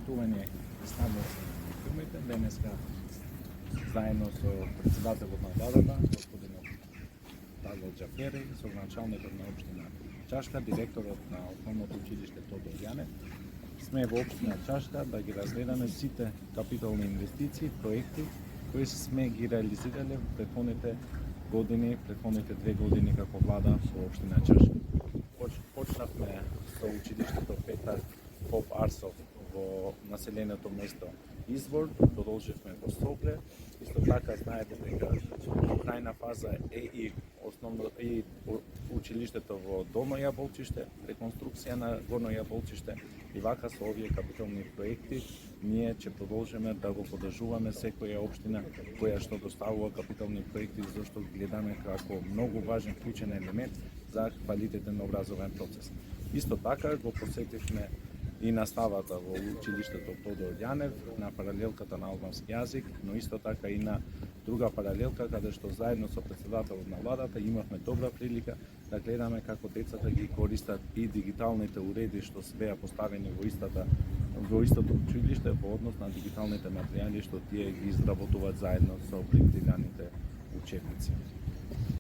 почитување наставници на фирмите, денеска заедно со председателот на владата, господинот Павел Џафери, со началникот на општина Чашка, директорот на основното училиште Тодор Јанев, сме во општина Чашка да ги разгледаме сите капитални инвестиции, проекти кои сме ги реализирале претходните години, претходните 2 години како влада во општина Чашка. Почнавме со училиштето Петар Поп Арсов во населеното место Извор, продолживме во Согле. Исто така знаете дека во крајна фаза е и училиштето во Долно Јаболчиште, реконструкција на Горно Јаболчиште, и вака со овие капитални проекти ние ќе продолжиме да го поддржуваме секоја општина која што доставува капитални проекти, зашто гледаме како многу важен клучен елемент за квалитетен образовен процес. Исто така го посетивме и наставата во училиштето Тодор Јанев на паралелката на албански јазик, но исто така и на друга паралелка каде што заедно со председателот на владата имавме добра прилика да гледаме како децата ги користат и дигиталните уреди што се беа поставени во истото училиште во однос на дигиталните материјали што тие ги изработуваат заедно со проектираните учебници.